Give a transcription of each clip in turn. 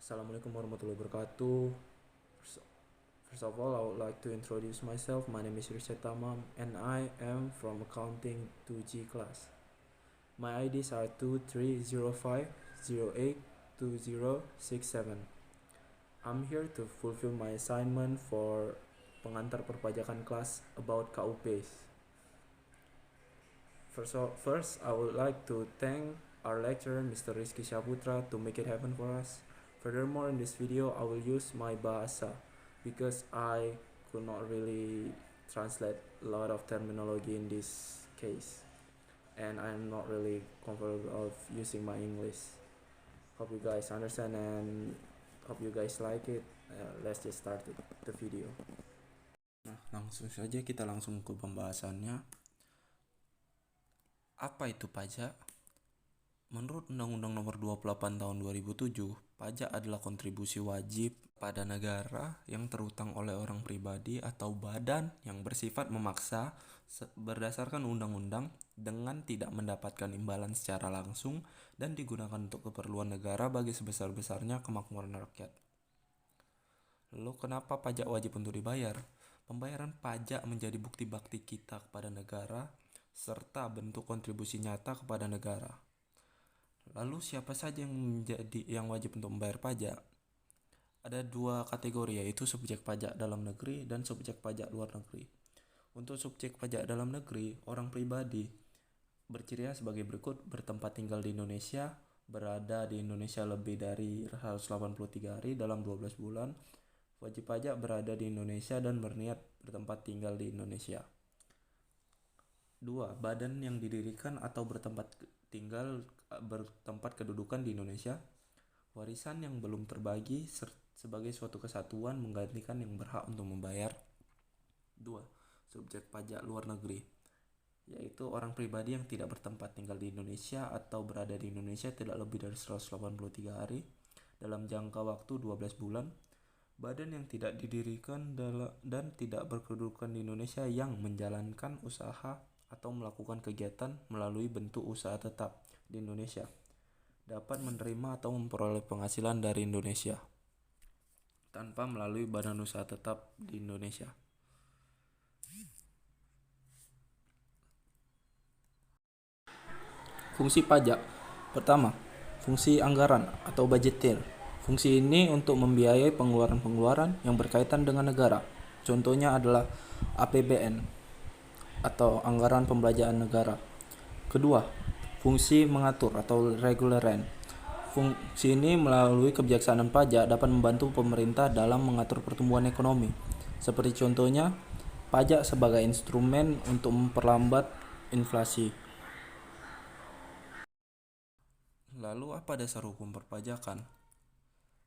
Assalamualaikum warahmatullahi wabarakatuh. First first of all, I would like to introduce myself. My name is Richard Tamam, and I am from Accounting 2G class. My IDs are 2305082067. I'm here to fulfill my assignment for pengantar perpajakan class about KUPs. First, I would like to thank our lecturer, Mr. Rizky Syaputra, to make it happen for us. Furthermore, in this video, I will use my bahasa because I could not really translate a lot of terminology in this case, and I'm not really comfortable of using my English. Hope you guys understand and hope you guys like it. Let's just start the video. Nah, langsung saja kita langsung ke pembahasannya. Apa itu pajak? Menurut Undang-Undang Nomor 28 Tahun 2007, pajak adalah kontribusi wajib pada negara yang terutang oleh orang pribadi atau badan yang bersifat memaksa berdasarkan undang-undang dengan tidak mendapatkan imbalan secara langsung dan digunakan untuk keperluan negara bagi sebesar-besarnya kemakmuran rakyat. Lalu kenapa pajak wajib untuk dibayar? Pembayaran pajak menjadi bukti bakti kita kepada negara serta bentuk kontribusi nyata kepada negara. Lalu siapa saja yang wajib untuk membayar pajak? Ada dua kategori, yaitu subjek pajak dalam negeri dan subjek pajak luar negeri. Untuk subjek pajak dalam negeri, orang pribadi berciri sebagai berikut: bertempat tinggal di Indonesia, berada di Indonesia lebih dari 183 hari dalam 12 bulan, wajib pajak berada di Indonesia dan berniat bertempat tinggal di Indonesia. 2. Badan yang didirikan atau bertempat kedudukan di Indonesia. Warisan yang belum terbagi sebagai suatu kesatuan menggantikan yang berhak untuk membayar. 2. Subjek pajak luar negeri, yaitu orang pribadi yang tidak bertempat tinggal di Indonesia atau berada di Indonesia tidak lebih dari 183 hari dalam jangka waktu 12 bulan. Badan yang tidak didirikan dan tidak berkedudukan di Indonesia yang menjalankan usaha atau melakukan kegiatan melalui bentuk usaha tetap di Indonesia dapat menerima atau memperoleh penghasilan dari Indonesia tanpa melalui badan usaha tetap di Indonesia. Fungsi pajak. Pertama, fungsi anggaran atau budgetir. Fungsi ini untuk membiayai pengeluaran-pengeluaran yang berkaitan dengan negara. Contohnya adalah APBN atau anggaran pembelanjaan negara. Kedua, fungsi mengatur atau regularian. Fungsi ini melalui kebijaksanaan pajak dapat membantu pemerintah dalam mengatur pertumbuhan ekonomi. Seperti contohnya, pajak sebagai instrumen untuk memperlambat inflasi. Lalu apa dasar hukum perpajakan?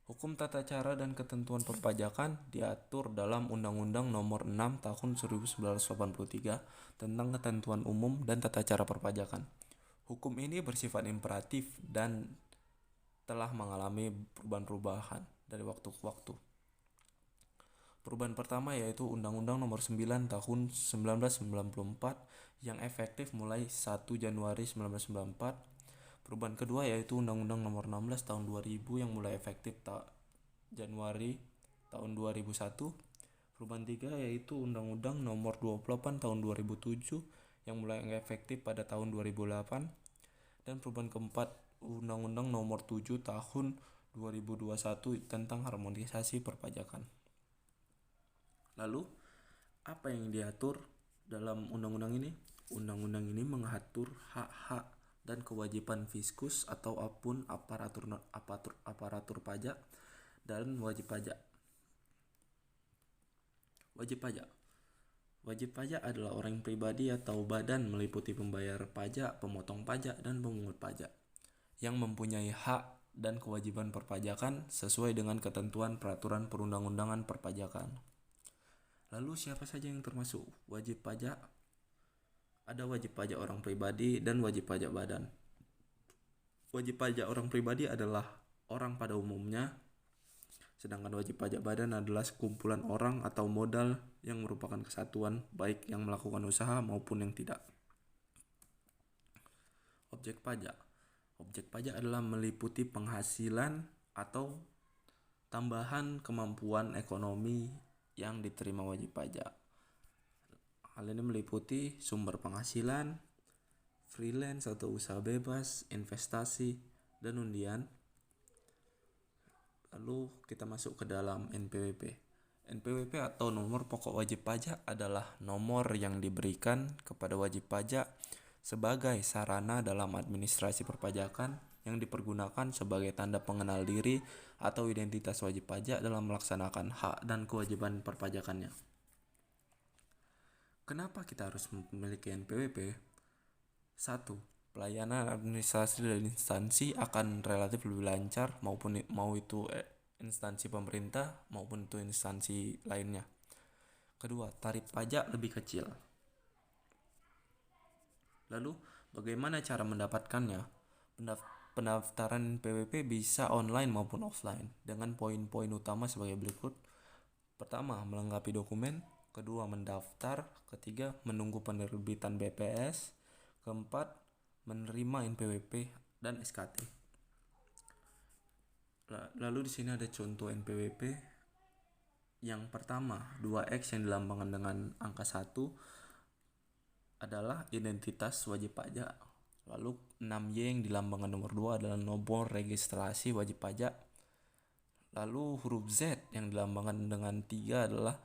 Hukum tata cara dan ketentuan perpajakan diatur dalam Undang-Undang Nomor 6 Tahun 1983 tentang ketentuan umum dan tata cara perpajakan. Hukum ini bersifat imperatif dan telah mengalami perubahan-perubahan dari waktu ke waktu. Perubahan pertama yaitu Undang-Undang Nomor 9 Tahun 1994 yang efektif mulai 1 Januari 1994. Perubahan kedua yaitu Undang-Undang Nomor 16 Tahun 2000 yang mulai efektif Januari tahun 2001. Perubahan tiga yaitu Undang-Undang Nomor 28 Tahun 2007 yang mulai efektif pada tahun 2008. Dan perubahan keempat Undang-Undang Nomor 7 Tahun 2021 tentang harmonisasi perpajakan. Lalu, apa yang diatur dalam undang-undang ini? Undang-undang ini mengatur hak-hak dan kewajiban fiskus atau aparatur pajak dan wajib pajak. Wajib pajak adalah orang pribadi atau badan meliputi pembayar pajak, pemotong pajak, dan pemungut pajak yang mempunyai hak dan kewajiban perpajakan sesuai dengan ketentuan peraturan perundang-undangan perpajakan. Lalu siapa saja yang termasuk wajib pajak? Ada wajib pajak orang pribadi dan wajib pajak badan. Wajib pajak orang pribadi adalah orang pada umumnya, sedangkan wajib pajak badan adalah sekumpulan orang atau modal yang merupakan kesatuan baik yang melakukan usaha maupun yang tidak. Objek pajak adalah meliputi penghasilan atau tambahan kemampuan ekonomi yang diterima wajib pajak. Hal ini meliputi sumber penghasilan, freelance atau usaha bebas, investasi, dan undian. Lalu kita masuk ke dalam NPWP. NPWP atau nomor pokok wajib pajak adalah nomor yang diberikan kepada wajib pajak sebagai sarana dalam administrasi perpajakan yang dipergunakan sebagai tanda pengenal diri atau identitas wajib pajak dalam melaksanakan hak dan kewajiban perpajakannya. Kenapa kita harus memiliki NPWP? 1. Pelayanan administrasi dan instansi akan relatif lebih lancar, mau itu instansi pemerintah maupun itu instansi lainnya. Kedua, tarif pajak lebih kecil. Lalu, bagaimana cara mendapatkannya? Pendaftaran NPWP bisa online maupun offline dengan poin-poin utama sebagai berikut. Pertama, melengkapi dokumen. Kedua, mendaftar. Ketiga, menunggu penerbitan BPS. Keempat, menerima NPWP dan SKT. Lalu di sini ada contoh NPWP. Yang pertama, 2X yang dilambangkan dengan angka 1 adalah identitas wajib pajak. Lalu 6Y yang dilambangkan nomor 2 adalah nomor registrasi wajib pajak. Lalu huruf Z yang dilambangkan dengan 3 adalah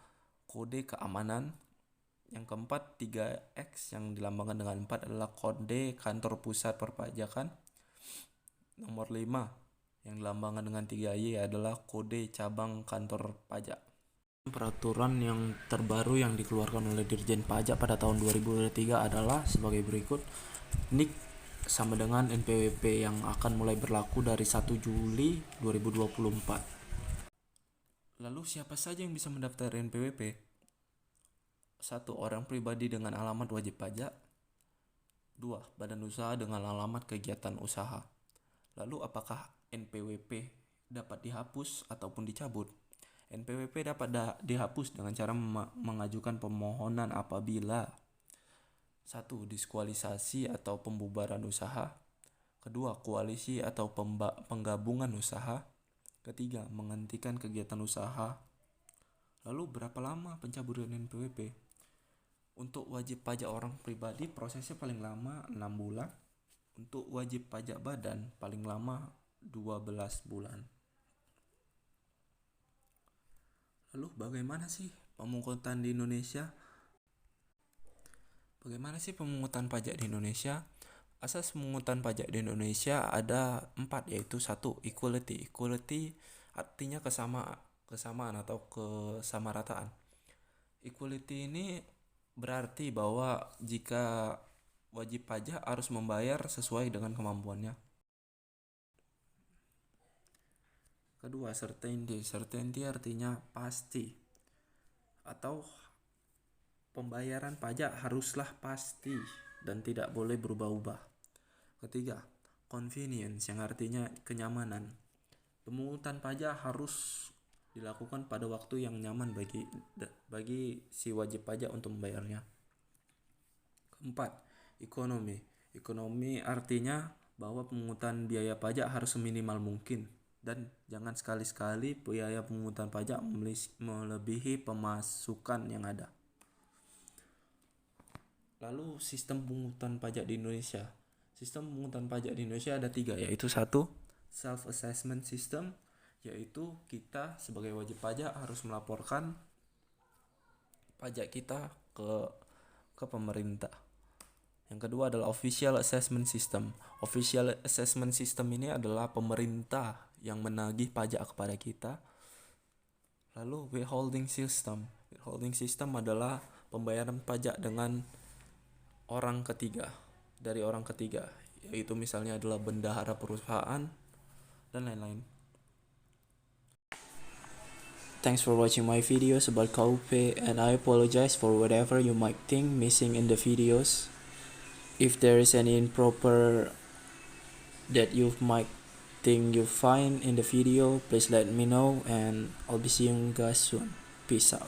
kode keamanan. Yang keempat, 3X yang dilambangkan dengan 4 adalah kode kantor pusat perpajakan. Nomor 5 yang dilambangkan dengan 3Y adalah kode cabang kantor pajak. Peraturan yang terbaru yang dikeluarkan oleh Dirjen Pajak pada tahun 2023 adalah sebagai berikut. NIK sama dengan NPWP yang akan mulai berlaku dari 1 Juli 2024. Lalu siapa saja yang bisa mendaftar NPWP? 1. Orang pribadi dengan alamat wajib pajak. 2. Badan usaha dengan alamat kegiatan usaha. Lalu apakah NPWP dapat dihapus ataupun dicabut? NPWP dapat dihapus dengan cara mengajukan permohonan apabila 1. Diskualisasi atau pembubaran usaha. Kedua, koalisi atau penggabungan usaha. Ketiga, menghentikan kegiatan usaha. Lalu berapa lama pencabutan NPWP? Untuk wajib pajak orang pribadi prosesnya paling lama 6 bulan. Untuk wajib pajak badan paling lama 12 bulan. Lalu bagaimana sih pemungutan di Indonesia? Bagaimana sih pemungutan pajak di Indonesia? Asas pemungutan pajak di Indonesia ada 4, yaitu 1. Equality. Equality artinya kesamaan atau kesamarataan. Equality ini berarti bahwa jika wajib pajak harus membayar sesuai dengan kemampuannya. Kedua, certainty. Certainty artinya pasti atau pembayaran pajak haruslah pasti dan tidak boleh berubah-ubah. Ketiga, convenience yang artinya kenyamanan. Pemungutan pajak harus dilakukan pada waktu yang nyaman bagi si wajib pajak untuk membayarnya. Keempat, ekonomi. Ekonomi artinya bahwa pemungutan biaya pajak harus seminimal mungkin dan jangan sekali-sekali biaya pemungutan pajak melebihi pemasukan yang ada. Lalu sistem pemungutan pajak di Indonesia. Sistem pemungutan pajak di Indonesia ada 3, yaitu 1. Self-assessment system, yaitu kita sebagai wajib pajak harus melaporkan pajak kita ke pemerintah. Yang kedua adalah official assessment system. Official assessment system ini adalah pemerintah yang menagih pajak kepada kita. Lalu withholding system. Withholding system adalah pembayaran pajak dengan dari orang ketiga, yaitu misalnya adalah bendahara perusahaan dan lain-lain. Thanks for watching my videos about KUP, and I apologize for whatever you might think missing in the videos. If there is any improper that you might think you find in the video, please let me know, and I'll be seeing you guys soon. Peace out.